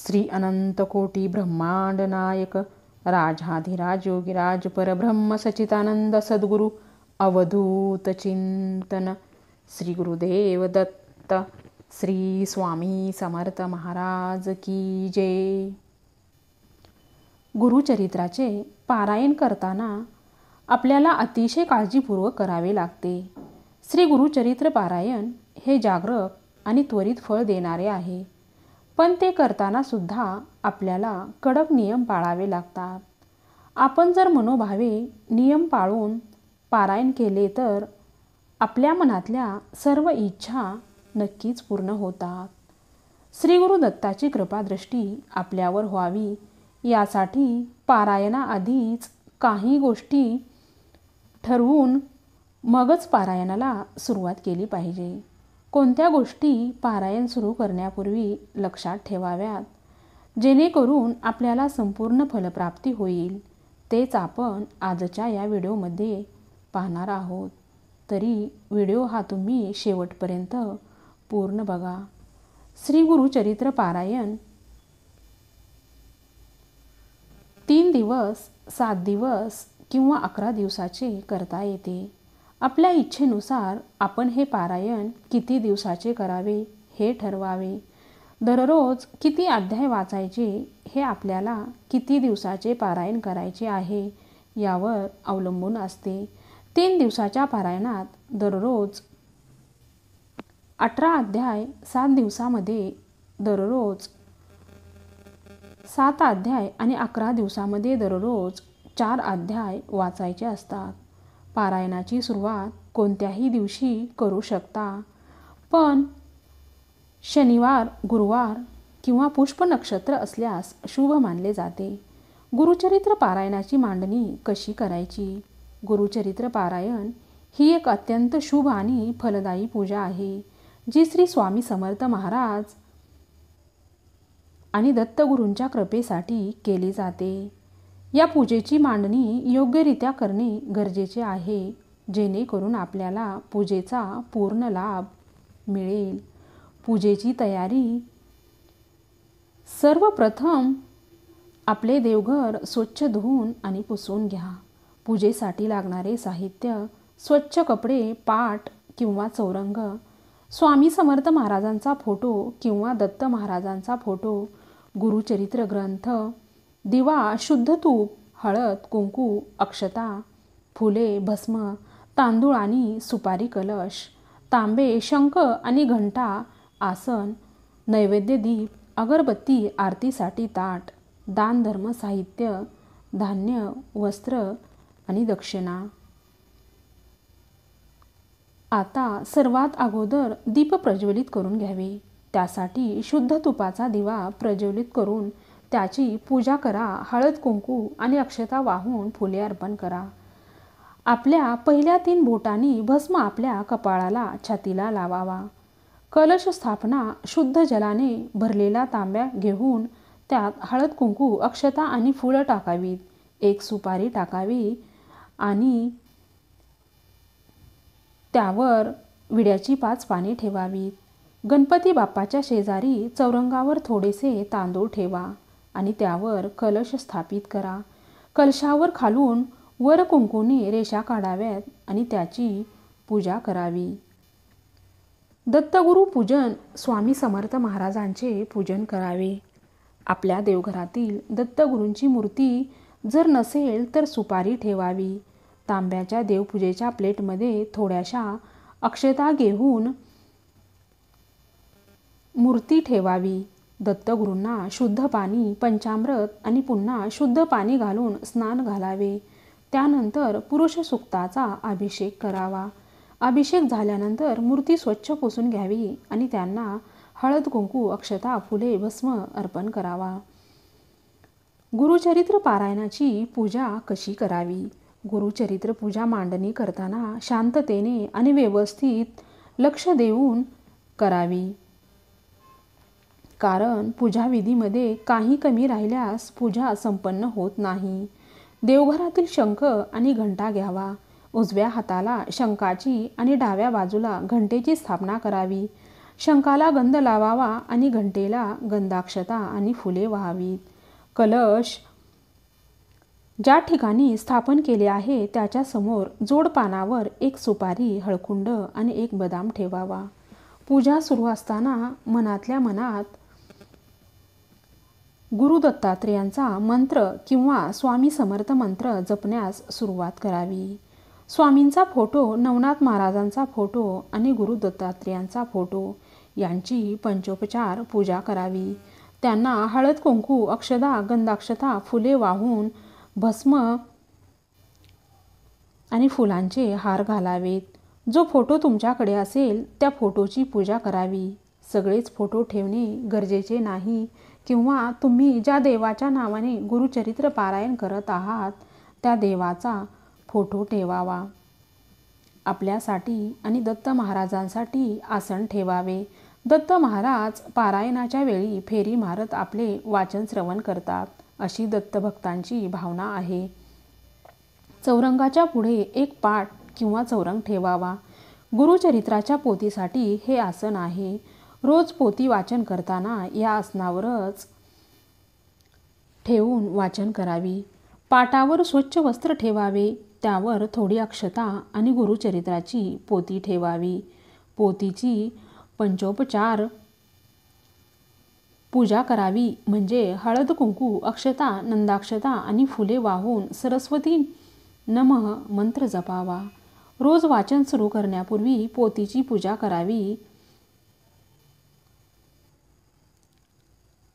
श्री अनंत कोटी ब्रह्मांड नायक राजाधिराज योगीराज परब्रह्म सचितानंद सद्गुरु अवधूत चिंतन श्री गुरुदेव दत्त श्री स्वामी समर्थ महाराज की जय। गुरुचरित्राचे पारायण करताना आपल्याला अतिशय काळजीपूर्वक करावे लागते। श्री गुरुचरित्र पारायण हे जागरक आणि त्वरित फळ देणारे आहे, पण ते करताना सुद्धा आपल्याला कडक नियम पाळावे लागतात। आपण जर मनोभावे नियम पाळून पारायण केले तर आपल्या मनातल्या सर्व इच्छा नक्कीच पूर्ण होतात। श्री गुरु दत्ताची कृपादृष्टी आपल्यावर व्हावी यासाठी पारायणाआधीच काही गोष्टी ठरवून मगच पारायणाला सुरुवात केली पाहिजे। कोणत्या गोष्टी पारायण सुरू करण्यापूर्वी लक्षात ठेवाव्यात, जेणेकरून आपल्याला संपूर्ण फलप्राप्ती होईल, तेच आपण आजच्या या व्हिडिओमध्ये पाहणार आहोत। तरी व्हिडिओ हा तुम्ही शेवटपर्यंत पूर्ण बघा। श्री गुरुचरित्र पारायण 3 दिवस, 7 दिवस किंवा 11 दिवसाचे करता येते। आपल्या इच्छेनुसार आपण हे पारायण किती दिवसाचे करावे हे ठरवावे। दररोज किती अध्याय वाचायचे हे आपल्याला किती दिवसाचे पारायण करायचे आहे यावर अवलंबून असते। 3 दिवसाच्या पारायणात दररोज 18 अध्याय, 7 दिवसामध्ये दररोज 7 अध्याय आणि 11 दिवसामध्ये दररोज 4 अध्याय वाचायचे असतात। पारायणाची सुरुवात कोणत्याही दिवशी करू शकता, पण शनिवार, गुरुवार किंवा पुष्प नक्षत्र असल्यास शुभ मानले जाते। गुरुचरित्र पारायणाची मांडणी कशी करायची? गुरुचरित्र पारायण ही एक अत्यंत शुभ आणि फलदायी पूजा आहे, जी श्री स्वामी समर्थ महाराज आणि दत्तगुरूंच्या कृपेसाठी केली जाते। या पूजेची मांडणी योग्यरित्या करणे गरजेचे आहे, जेणेकरून आपल्याला पूजेचा पूर्ण लाभ मिळेल। पूजेची तयारी: सर्वप्रथम आपले देवघर स्वच्छ धुवून आणि पुसून घ्या। पूजेसाठी लागणारे साहित्य: स्वच्छ कपडे, पाट किंवा चौरंग, स्वामी समर्थ महाराजांचा फोटो किंवा दत्त महाराजांचा फोटो, गुरुचरित्र ग्रंथ, दिवा, शुद्ध तूप, हळद, कुंकू, अक्षता, फुले, भस्म, तांदूळ आणि सुपारी, कलश, तांबे, शंख आणि घंटा, आसन, नैवेद्य, दीप, अगरबत्ती, आरतीसाठी ताट, दानधर्म साहित्य, धान्य, वस्त्र आणि दक्षिणा। आता सर्वात अगोदर दीप प्रज्वलित करून घ्यावे। त्यासाठी शुद्ध तुपाचा दिवा प्रज्वलित करून त्याची पूजा करा। हळद, कुंकू आणि अक्षता वाहून फुले अर्पण करा। आपल्या पहिल्या 3 बोटांनी भस्म आपल्या कपाळाला, छातीला लावावा। कलश स्थापना: शुद्ध जलाने भरलेला तांब्या घेऊन त्यात हळद, कुंकू, अक्षता आणि फुलं टाकावीत। 1 सुपारी टाकावी आणि त्यावर विड्याची 5 पाने ठेवावीत। गणपती बाप्पाच्या शेजारी चौरंगावर थोडेसे तांदूळ ठेवा आणि त्यावर कलश स्थापित करा। कलशावर खालून वर कुंकूने रेषा काढाव्यात आणि त्याची पूजा करावी। दत्तगुरु पूजन: स्वामी समर्थ महाराजांचे पूजन करावे। आपल्या देवघरातील दत्तगुरूंची मूर्ती जर नसेल तर सुपारी ठेवावी। तांब्याच्या देवपूजेच्या प्लेटमध्ये थोड्याशा अक्षता घेऊन मूर्ती ठेवावी। दत्तगुरूंना शुद्ध पाणी, पंचामृत आणि पुन्हा शुद्ध पाणी घालून स्नान घालावे। त्यानंतर पुरुष सूक्ताचा अभिषेक करावा। अभिषेक झाल्यानंतर मूर्ती स्वच्छ पुसून घ्यावी आणि त्यांना हळद, कुंकू, अक्षता, फुले, भस्म अर्पण करावा। गुरुचरित्र पारायणाची पूजा कशी करावी? गुरुचरित्र पूजा मांडणी करताना शांततेने आणि व्यवस्थित लक्ष देऊन करावी, कारण पूजाविधीमध्ये काही कमी राहिल्यास पूजा संपन्न होत नाही। देवघरातील शंख आणि घंटा घ्यावा। उजव्या हाताला शंखाची आणि डाव्या बाजूला घंटेची स्थापना करावी। शंखाला गंध लावावा आणि घंटेला गंधाक्षता आणि फुले व्हावीत. कलश ज्या ठिकाणी स्थापन केले आहे त्याच्या समोर जोडपानावर एक सुपारी, हळकुंड आणि एक बदाम ठेवावा. पूजा सुरू असताना मनातल्या मनात गुरु दत्तात्रेयांचा मंत्र किंवा स्वामी समर्थ मंत्र जपण्यास सुरुवात करावी. स्वामींचा फोटो, नवनाथ महाराजांचा फोटो आणि गुरु दत्तात्रेयांचा फोटो यांची पंचोपचार पूजा करावी. त्यांना हळद, कुंकू, अक्षदा, गंधाक्षता, फुले वाहून भस्म आणि फुलांचे हार घालावेत. जो फोटो तुमच्याकडे असेल त्या फोटोची पूजा करावी. सगळेच फोटो ठेवणे गरजेचे नाही किंवा तुम्ही ज्या देवाच्या नावाने गुरुचरित्र पारायण करत आहात त्या देवाचा फोटो ठेवावा. आपल्यासाठी आणि दत्त महाराजांसाठी आसन ठेवावे. दत्त महाराज पारायणाच्या वेळी फेरी मारत आपले वाचन श्रवण करतात अशी दत्तभक्तांची भावना आहे. चौरंगाच्या पुढे एक पाट किंवा चौरंग ठेवावा. गुरुचरित्राच्या पोथीसाठी हे आसन आहे. रोज पोथी वाचन करताना या आसनावरच ठेवून वाचन करावी. पाटावर स्वच्छ वस्त्र ठेवावे. त्यावर थोडी अक्षता आणि गुरुचरित्राची पोथी ठेवावी. पोथीची पंचोपचार पूजा करावी म्हणजे हळद, कुंकू, अक्षता, नंदाक्षता आणि फुले वाहून सरस्वती नमः मंत्र जपावा. रोज वाचन सुरू करण्यापूर्वी पोथीची पूजा करावी.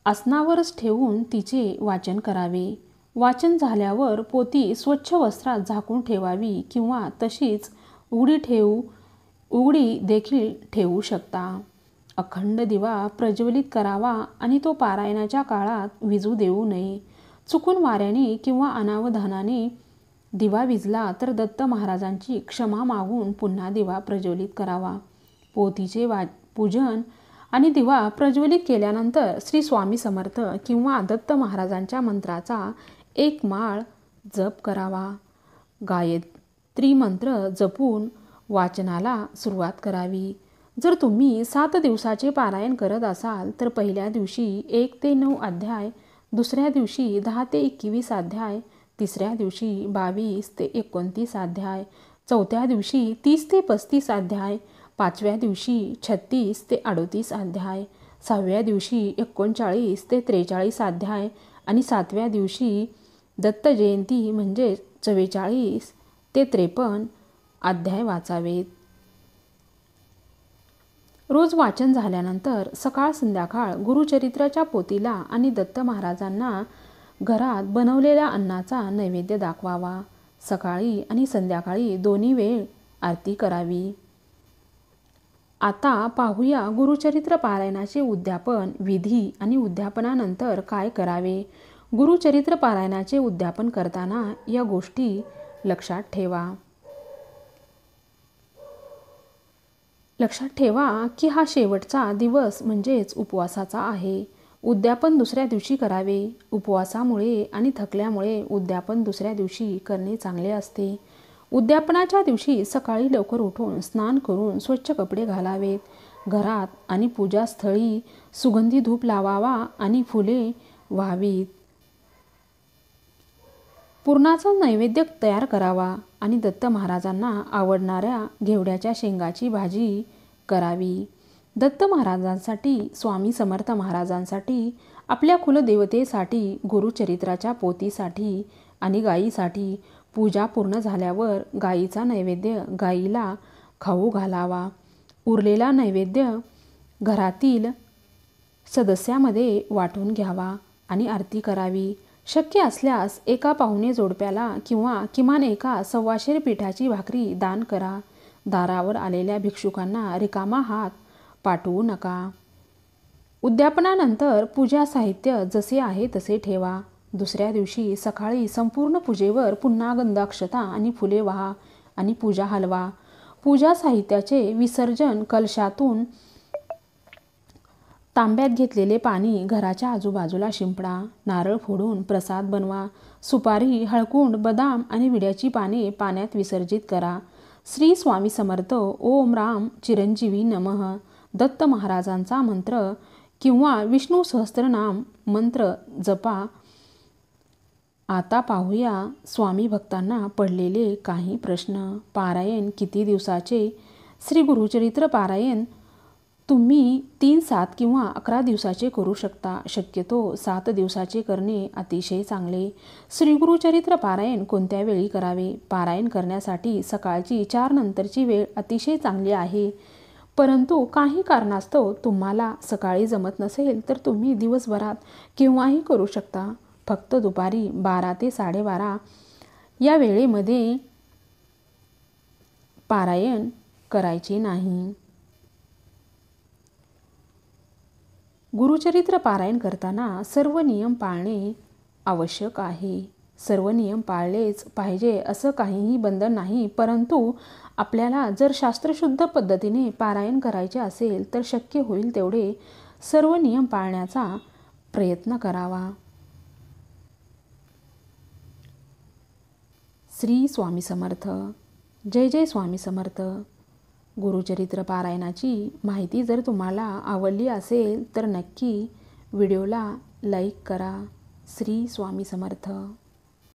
आसनावरच ठेवून तिचे वाचन करावे. वाचन झाल्यावर पोथी स्वच्छ वस्त्रात झाकून ठेवावी किंवा तशीच उघडी देखील ठेवू शकता. अखंड दिवा प्रज्वलित करावा आणि तो पारायणाच्या काळात विझू देऊ नये. चुकून वाऱ्याने किंवा अनावधानाने दिवा विझला तर दत्त महाराजांची क्षमा मागून पुन्हा दिवा प्रज्वलित करावा. पोथीचे पूजन आणि दिवा प्रज्वलित केल्यानंतर श्री स्वामी समर्थ किंवा दत्त महाराजांच्या मंत्राचा एक माळ जप करावा. गायत्री मंत्र जपून वाचनाला सुरुवात करावी. जर तुम्ही 7 दिवसाचे पारायण करत असाल तर पहिल्या दिवशी 1 ते 9 अध्याय, दुसऱ्या दिवशी 10 ते 21 अध्याय, तिसऱ्या दिवशी 22 ते 29 अध्याय, चौथ्या दिवशी 30 ते 35 अध्याय, पाचव्या दिवशी 36 ते 38 अध्याय, 6व्या दिवशी 39 ते 43 अध्याय आणि 7व्या दिवशी दत्त जयंती म्हणजे 44 ते 53 अध्याय वाचावेत. रोज वाचन झाल्यानंतर सकाळ संध्याकाळ गुरुचरित्राच्या पोथीला आणि दत्त महाराजांना घरात बनवलेल्या अन्नाचा नैवेद्य दाखवावा. सकाळी आणि संध्याकाळी दोन्ही वेळ आरती करावी. आता पाहूया गुरुचरित्र पारायणाचे उद्यापन विधी आणि उद्यापनानंतर काय करावे. गुरुचरित्र पारायणाचे उद्यापन करताना या गोष्टी लक्षात ठेवा. लक्षात ठेवा की हा शेवटचा दिवस म्हणजेच उपवासाचा आहे. उद्यापन दुसऱ्या दिवशी करावे. उपवासामुळे आणि थकल्यामुळे उद्यापन दुसऱ्या दिवशी करणे चांगले असते. उद्यापनाच्या दिवशी सकाळी लवकर उठून स्नान करून स्वच्छ कपडे घालावेत. घरात आणि पूजास्थळी सुगंधी धूप लावावा आणि फुले व्हावीत. पुरणाचा नैवेद्य तयार करावा आणि दत्त महाराजांना आवडणाऱ्या घेवड्याच्या शेंगाची भाजी करावी. दत्त महाराजांसाठी, स्वामी समर्थ महाराजांसाठी, आपल्या कुलदेवतेसाठी, गुरुचरित्राच्या पोथीसाठी आणि गायीसाठी पूजा पूर्ण झाल्यावर गायीचा नैवेद्य गायीला खाऊ घालावा. उरलेला नैवेद्य घरातील सदस्यामध्ये वाटून घ्यावा आणि आरती करावी. शक्य असल्यास एका पाहुणे जोडप्याला किंवा किमान एका 125 पिठाची भाकरी दान करा. दारावर आलेल्या भिक्षुकांना रिकामा हात पाठवू नका. उद्यापनानंतर पूजा साहित्य जसे आहे तसे ठेवा. दुसऱ्या दिवशी सकाळी संपूर्ण पूजेवर पुन्हा गंधाक्षता आणि फुले वाहा आणि पूजा हलवा. पूजा साहित्याचे विसर्जन कलशातून तांब्यात घेतलेले पाणी घराच्या आजूबाजूला शिंपडा. नारळ फोडून प्रसाद बनवा. सुपारी, हळकुंड, बदाम आणि विड्याची पाने पाण्यात विसर्जित करा. श्री स्वामी समर्थ, ओम राम चिरंजीवी नमः. दत्त महाराजांचा मंत्र किंवा विष्णू सहस्त्रनाम मंत्र जपा. आता पाहूया स्वामी भक्तांना पडलेले काही प्रश्न. पारायण किती दिवसाचे? श्री गुरुचरित्र पारायण तुम्ही 3, 7 किंवा 11 दिवसाचे करू शकता. शक्यतो 7 दिवसाचे करणे अतिशय चांगले. श्री गुरुचरित्र पारायण कोणत्या वेळी करावे? पारायण करण्यासाठी सकाळची 4 नंतरची वेळ अतिशय चांगली आहे. परंतु काही कारणास्तव तुम्हाला सकाळी जमत नसेल तर तुम्ही दिवसभरात केव्हाही करू शकता. फक्त दुपारी 12 ते 12:30 या वेळेमध्ये पारायण करायचे नाही. गुरुचरित्र पारायण करताना सर्व नियम पाळणे आवश्यक आहे. सर्व नियम पाळलेच पाहिजे असं काहीही बंधन नाही. परंतु आपल्याला जर शास्त्रशुद्ध पद्धतीने पारायण करायचे असेल तर शक्य होईल तेवढे सर्व नियम पाळण्याचा प्रयत्न करावा. श्री स्वामी समर्थ. जय जय स्वामी समर्थ. गुरुचरित्र पारायणाची माहिती जर तुम्हाला आवडली असेल तर नक्की व्हिडिओला लाईक करा. श्री स्वामी समर्थ.